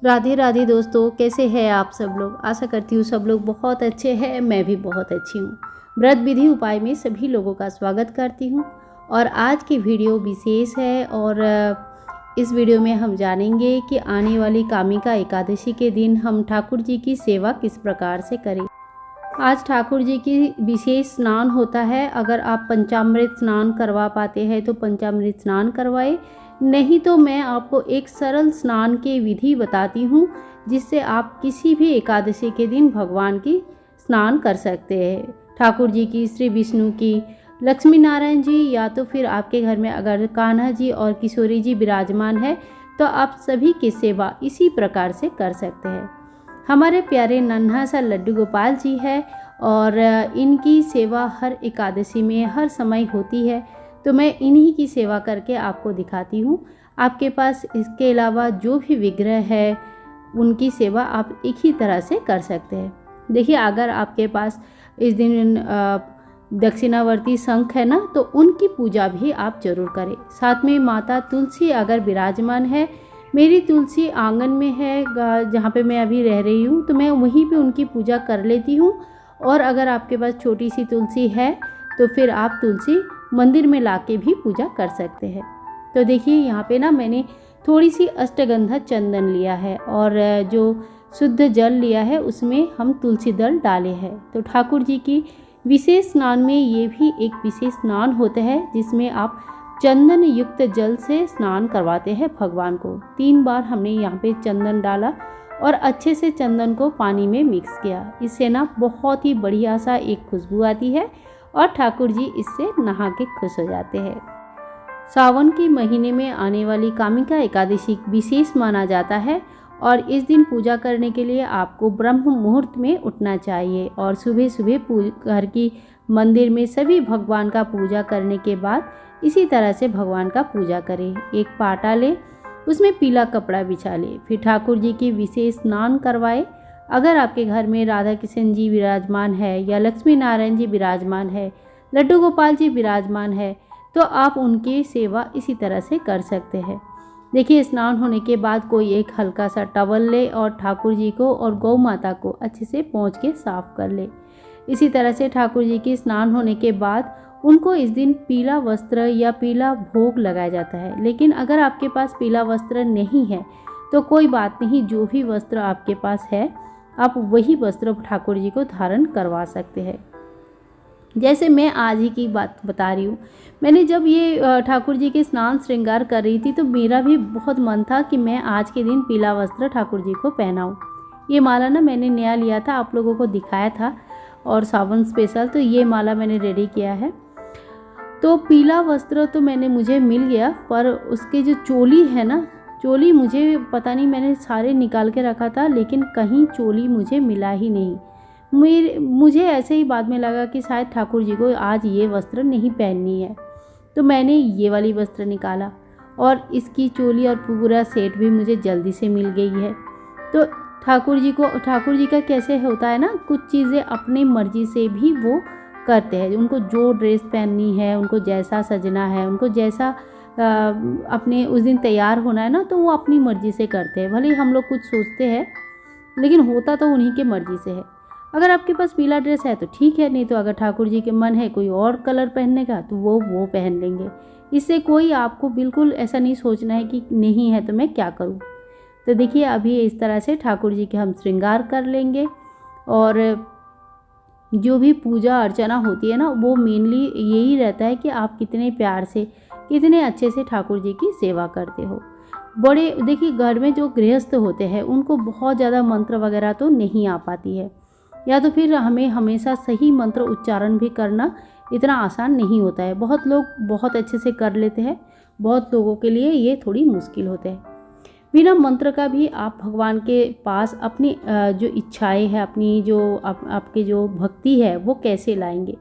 राधे राधे दोस्तों, कैसे हैं आप सब लोग। आशा करती हूँ सब लोग बहुत अच्छे हैं। मैं भी बहुत अच्छी हूँ। व्रत विधि उपाय में सभी लोगों का स्वागत करती हूँ। और आज की वीडियो विशेष है और इस वीडियो में हम जानेंगे कि आने वाली कामिका एकादशी के दिन हम ठाकुर जी की सेवा किस प्रकार से करें। आज ठाकुर जी की विशेष स्नान होता है। अगर आप पंचामृत स्नान करवा पाते हैं तो पंचामृत स्नान करवाएं, नहीं तो मैं आपको एक सरल स्नान की विधि बताती हूँ जिससे आप किसी भी एकादशी के दिन भगवान की स्नान कर सकते हैं। ठाकुर जी की, श्री विष्णु की, लक्ष्मी नारायण जी, या तो फिर आपके घर में अगर कान्हा जी और किशोरी जी विराजमान है तो आप सभी की सेवा इसी प्रकार से कर सकते हैं। हमारे प्यारे नन्हा सा लड्डू गोपाल जी है और इनकी सेवा हर एकादशी में हर समय होती है, तो मैं इन्हीं की सेवा करके आपको दिखाती हूँ। आपके पास इसके अलावा जो भी विग्रह है उनकी सेवा आप एक ही तरह से कर सकते हैं। देखिए, अगर आपके पास इस दिन दक्षिणावर्ती शंख है ना, तो उनकी पूजा भी आप जरूर करें। साथ में माता तुलसी अगर विराजमान है, मेरी तुलसी आंगन में है जहाँ पे मैं अभी रह रही हूँ, तो मैं वहीं पे उनकी पूजा कर लेती हूँ। और अगर आपके पास छोटी सी तुलसी है तो फिर आप तुलसी मंदिर में लाके भी पूजा कर सकते हैं। तो देखिए, यहाँ पे ना मैंने थोड़ी सी अष्टगंधा चंदन लिया है और जो शुद्ध जल लिया है उसमें हम तुलसी दल डाले हैं। तो ठाकुर जी की विशेष स्नान में ये भी एक विशेष स्नान होता है जिसमें आप चंदन युक्त जल से स्नान करवाते हैं भगवान को। 3 बार हमने यहाँ पे चंदन डाला और अच्छे से चंदन को पानी में मिक्स किया। इससे ना बहुत ही बढ़िया सा एक खुशबू आती है और ठाकुर जी इससे नहा के खुश हो जाते हैं। सावन के महीने में आने वाली कामिका एकादशी विशेष माना जाता है और इस दिन पूजा करने के लिए आपको ब्रह्म मुहूर्त में उठना चाहिए और सुबह सुबह घर की मंदिर में सभी भगवान का पूजा करने के बाद इसी तरह से भगवान का पूजा करें। एक पाटा ले, उसमें पीला कपड़ा बिछा ले, फिर ठाकुर जी की विशेष स्नान करवाए। अगर आपके घर में राधा कृष्ण जी विराजमान है या लक्ष्मी नारायण जी विराजमान है, लड्डू गोपाल जी विराजमान है, तो आप उनकी सेवा इसी तरह से कर सकते हैं। देखिए, स्नान होने के बाद कोई एक हल्का सा टवल ले और ठाकुर जी को और गौ माता को अच्छे से पोंछ के साफ कर ले। इसी तरह से ठाकुर जी की स्नान होने के बाद उनको इस दिन पीला वस्त्र या पीला भोग लगाया जाता है। लेकिन अगर आपके पास पीला वस्त्र नहीं है तो कोई बात नहीं, जो भी वस्त्र आपके पास है आप वही वस्त्र ठाकुर जी को धारण करवा सकते हैं। जैसे मैं आज ही की बात बता रही हूँ, मैंने जब ये ठाकुर जी के स्नान श्रृंगार कर रही थी तो मेरा भी बहुत मन था कि मैं आज के दिन पीला वस्त्र ठाकुर जी को पहनाऊँ। ये माला ना मैंने नया लिया था, आप लोगों को दिखाया था, और सावन स्पेशल, तो ये माला मैंने रेडी किया है। तो पीला वस्त्र तो मुझे मिल गया, पर उसकी जो चोली है ना, चोली मुझे पता नहीं, मैंने सारे निकाल के रखा था लेकिन कहीं चोली मुझे मिला ही नहीं। मुझे ऐसे ही बाद में लगा कि शायद ठाकुर जी को आज ये वस्त्र नहीं पहननी है, तो मैंने ये वाली वस्त्र निकाला और इसकी चोली और पूरा सेट भी मुझे जल्दी से मिल गई है। तो ठाकुर जी का कैसे होता है ना, कुछ चीज़ें अपनी मर्जी से भी वो करते हैं। उनको जो ड्रेस पहननी है, उनको जैसा सजना है, उनको जैसा अपने उस दिन तैयार होना है ना, तो वो अपनी मर्जी से करते हैं। भले ही हम लोग कुछ सोचते हैं लेकिन होता तो उन्हीं के मर्जी से है। अगर आपके पास पीला ड्रेस है तो ठीक है, नहीं तो अगर ठाकुर जी के मन है कोई और कलर पहनने का तो वो पहन लेंगे। इससे कोई आपको बिल्कुल ऐसा नहीं सोचना है कि नहीं है तो मैं क्या करूं। तो देखिए, अभी इस तरह से ठाकुर जी के हम श्रृंगार कर लेंगे और जो भी पूजा अर्चना होती है ना, वो मेनली यही रहता है कि आप कितने प्यार से, कितने अच्छे से ठाकुर जी की सेवा करते हो। बड़े देखिए, घर में जो गृहस्थ होते हैं उनको बहुत ज़्यादा मंत्र वगैरह तो नहीं आ पाती है, या तो फिर हमें हमेशा सही मंत्र उच्चारण भी करना इतना आसान नहीं होता है। बहुत लोग बहुत अच्छे से कर लेते हैं, बहुत लोगों के लिए ये थोड़ी मुश्किल होते हैं। बिना मंत्र का भी आप भगवान के पास अपनी जो इच्छाएं हैं, अपनी जो आपकी जो भक्ति है वो कैसे लाएंगे।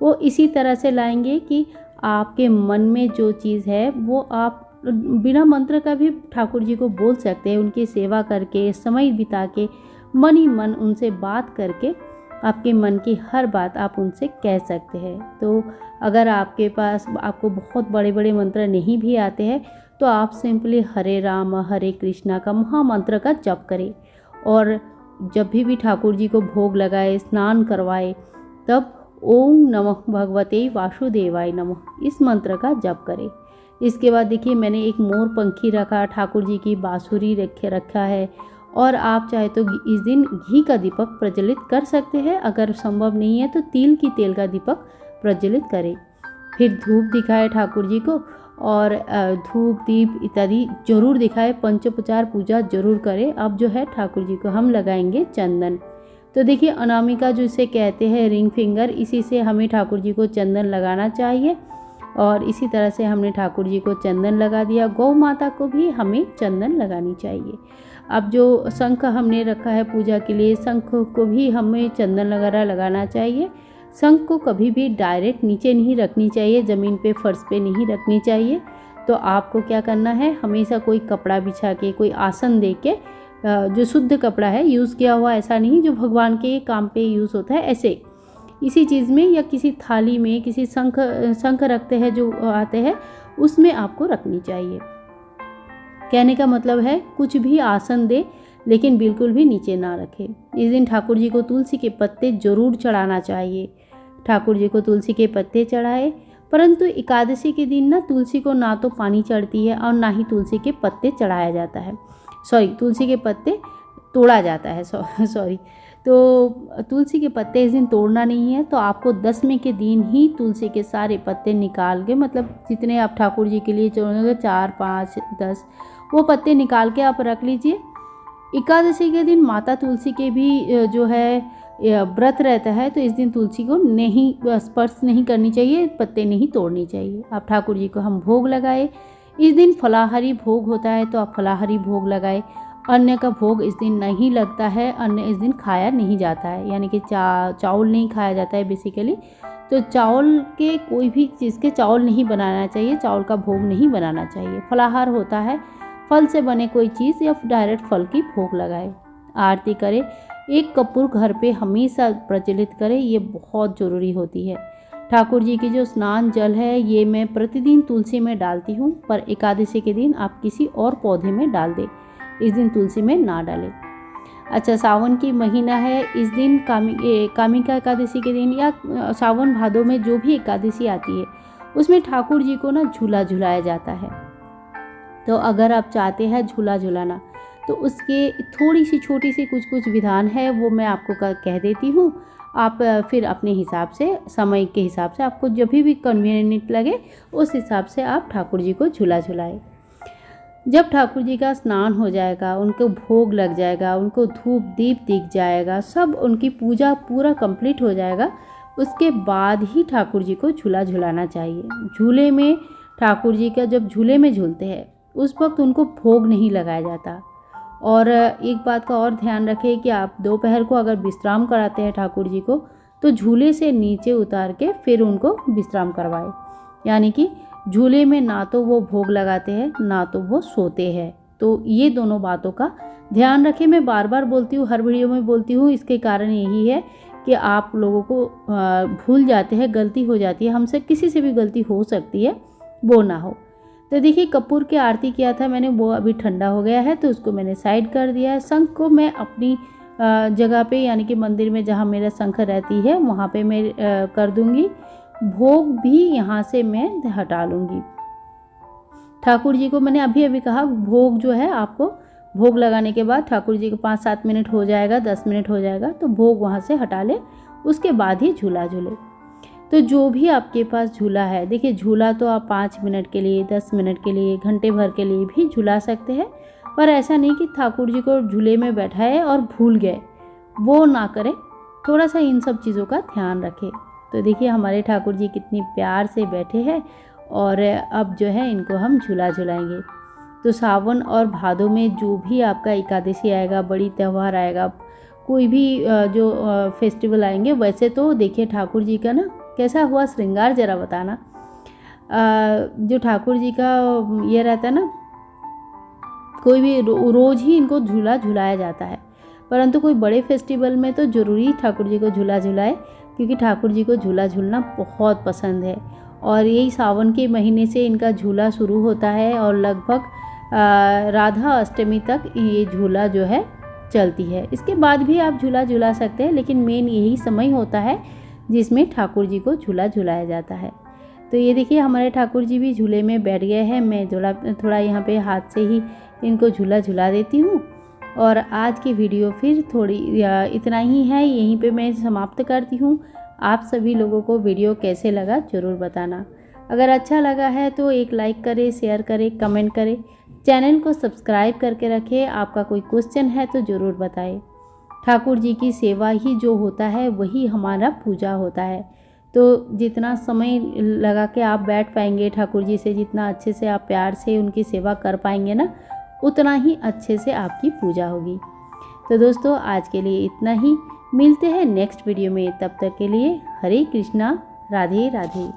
वो इसी तरह से लाएंगे कि आपके मन में जो चीज़ है वो आप बिना मंत्र का भी ठाकुर जी को बोल सकते हैं। उनकी सेवा करके, समय बिता के, मन ही मन उनसे बात करके आपके मन की हर बात आप उनसे कह सकते हैं। तो अगर आपके पास आपको बहुत बड़े बड़े मंत्र नहीं भी आते हैं तो आप सिंपली हरे राम हरे कृष्णा का महामंत्र का जप करें। और जब भी ठाकुर जी को भोग लगाए, स्नान करवाए, तब ओम नमः भगवते वासुदेवाय नमः इस मंत्र का जप करें। इसके बाद देखिए मैंने एक मोर पंखी रखा, ठाकुर जी की बांसुरी रखा है। और आप चाहे तो इस दिन घी का दीपक प्रज्वलित कर सकते हैं। अगर संभव नहीं है तो तिल की तेल का दीपक प्रज्वलित करें। फिर धूप दिखाए ठाकुर जी को, और धूप दीप इत्यादि जरूर दिखाए, पंचोपचार पूजा जरूर करें। अब जो है ठाकुर जी को हम लगाएंगे चंदन। तो देखिए अनामिका जो इसे कहते हैं रिंग फिंगर, इसी से हमें ठाकुर जी को चंदन लगाना चाहिए। और इसी तरह से हमने ठाकुर जी को चंदन लगा दिया। गौ माता को भी हमें चंदन लगानी चाहिए। अब जो शंख हमने रखा है पूजा के लिए, शंख को भी हमें चंदन वगैरह लगाना चाहिए। शंख को कभी भी डायरेक्ट नीचे नहीं रखनी चाहिए, ज़मीन पे फर्श पे नहीं रखनी चाहिए। तो आपको क्या करना है, हमेशा कोई कपड़ा बिछा के, कोई आसन दे के, जो शुद्ध कपड़ा है यूज़ किया हुआ, ऐसा नहीं जो भगवान के काम पे यूज़ होता है, ऐसे इसी चीज़ में या किसी थाली में, किसी शंख रखते हैं जो आते हैं, उसमें आपको रखनी चाहिए। कहने का मतलब है कुछ भी आसन दे लेकिन बिल्कुल भी नीचे ना रखे। इस दिन ठाकुर जी को तुलसी के पत्ते जरूर चढ़ाना चाहिए। ठाकुर जी को तुलसी के पत्ते चढ़ाए। परंतु एकादशी के दिन ना तुलसी को ना तो पानी चढ़ती है और ना ही तुलसी के पत्ते चढ़ाया जाता है, तुलसी के पत्ते तोड़ा जाता है, सॉरी। तो तुलसी के पत्ते इस दिन तोड़ना नहीं है। तो आपको दसवीं के दिन ही तुलसी के सारे पत्ते निकाल के, मतलब जितने आप ठाकुर जी के लिए चढ़ोगे 4, 5, 10, वो पत्ते निकाल के आप रख लीजिए। एकादशी के दिन माता तुलसी के भी जो है व्रत रहता है, तो इस दिन तुलसी को नहीं स्पर्श नहीं करनी चाहिए, पत्ते नहीं तोड़नी चाहिए। आप ठाकुर जी को हम भोग लगाए। इस दिन फलाहारी भोग होता है, तो आप फलाहारी भोग लगाए। अन्न का भोग इस दिन नहीं लगता है, अन्न इस दिन खाया नहीं जाता है, यानी कि चावल नहीं खाया जाता है बेसिकली। तो चावल के कोई भी चीज़ के चावल नहीं बनाना चाहिए, चावल का भोग नहीं बनाना चाहिए। फलाहार होता है फल से बने कोई चीज़ या डायरेक्ट फल की भोग लगाए। आरती करें। एक कपूर घर पे हमेशा प्रज्वलित करें, ये बहुत ज़रूरी होती है। ठाकुर जी की जो स्नान जल है ये मैं प्रतिदिन तुलसी में डालती हूँ, पर एकादशी के दिन आप किसी और पौधे में डाल दें, इस दिन तुलसी में ना डालें। अच्छा, सावन की महीना है, इस दिन कामिका एकादशी के दिन या सावन भादों में जो भी एकादशी आती है उसमें ठाकुर जी को ना झूला झुलाया जाता है। तो अगर आप चाहते हैं झूला झुलाना, तो उसके थोड़ी सी छोटी सी कुछ विधान है, वो मैं आपको कह देती हूँ। आप फिर अपने हिसाब से, समय के हिसाब से, आपको जब भी कन्वीनियंट लगे उस हिसाब से आप ठाकुर जी को झूला झुलाएं। जब ठाकुर जी का स्नान हो जाएगा, उनको भोग लग जाएगा, उनको धूप दीप दिख जाएगा, सब उनकी पूजा पूरा कंप्लीट हो जाएगा, उसके बाद ही ठाकुर जी को झूला झुलाना चाहिए। झूले में ठाकुर जी का जब झूले में झूलते हैं उस वक्त उनको भोग नहीं लगाया जाता। और एक बात का और ध्यान रखें कि आप दोपहर को अगर विश्राम कराते हैं ठाकुर जी को, तो झूले से नीचे उतार के फिर उनको विश्राम करवाएं। यानी कि झूले में ना तो वो भोग लगाते हैं ना तो वो सोते हैं। तो ये दोनों बातों का ध्यान रखें। मैं बार बार बोलती हूँ, हर वीडियो में बोलती हूँ, इसके कारण यही है कि आप लोगों को भूल जाते हैं, गलती हो जाती है, हमसे किसी से भी गलती हो सकती है, वो ना हो। तो देखिए कपूर की आरती किया था मैंने, वो अभी ठंडा हो गया है तो उसको मैंने साइड कर दिया है। शंख को मैं अपनी जगह पे, यानी कि मंदिर में जहाँ मेरा शंख रहती है वहाँ पे मैं कर दूँगी। भोग भी यहाँ से मैं हटा लूँगी। ठाकुर जी को मैंने अभी कहा, भोग जो है आपको भोग लगाने के बाद ठाकुर जी को 5-7 मिनट हो जाएगा, 10 मिनट हो जाएगा, तो भोग वहाँ से हटा ले, उसके बाद ही झूला झूले। तो जो भी आपके पास झूला है, देखिए झूला तो आप 5 मिनट के लिए, 10 मिनट के लिए, घंटे भर के लिए भी झूला सकते हैं, पर ऐसा नहीं कि ठाकुर जी को झूले में बैठाए और भूल गए, वो ना करें। थोड़ा सा इन सब चीज़ों का ध्यान रखें। तो देखिए हमारे ठाकुर जी कितनी प्यार से बैठे हैं और अब जो है इनको हम झूला झुलाएंगे। तो सावन और भादों में जो भी आपका एकादशी आएगा, बड़ी त्यौहार आएगा, कोई भी जो फेस्टिवल आएंगे, वैसे तो देखिए ठाकुर जी का ना कैसा हुआ श्रृंगार ज़रा बताना। जो ठाकुर जी का ये रहता है ना, कोई भी रोज़ ही इनको झूला झुलाया जाता है, परंतु कोई बड़े फेस्टिवल में तो ज़रूरी ठाकुर जी को झूला झुलाए, क्योंकि ठाकुर जी को झूला झूलना बहुत पसंद है। और यही सावन के महीने से इनका झूला शुरू होता है और लगभग राधा अष्टमी तक ये झूला जो है चलती है। इसके बाद भी आप झूला झूला सकते हैं, लेकिन मेन यही समय होता है जिसमें ठाकुर जी को झूला झुलाया जाता है। तो ये देखिए हमारे ठाकुर जी भी झूले में बैठ गए हैं। मैं थोड़ा यहाँ पे हाथ से ही इनको झूला झुला देती हूँ। और आज की वीडियो फिर थोड़ी इतना ही है, यहीं पे मैं समाप्त करती हूँ। आप सभी लोगों को वीडियो कैसे लगा ज़रूर बताना। अगर अच्छा लगा है तो एक लाइक करें, शेयर करें, कमेंट करें, चैनल को सब्सक्राइब करके रखें। आपका कोई क्वेश्चन है तो ज़रूर बताएं। ठाकुर जी की सेवा ही जो होता है वही हमारा पूजा होता है। तो जितना समय लगा के आप बैठ पाएंगे ठाकुर जी से, जितना अच्छे से आप प्यार से उनकी सेवा कर पाएंगे ना, उतना ही अच्छे से आपकी पूजा होगी। तो दोस्तों आज के लिए इतना ही, मिलते हैं नेक्स्ट वीडियो में। तब तक के लिए हरे कृष्णा, राधे राधे।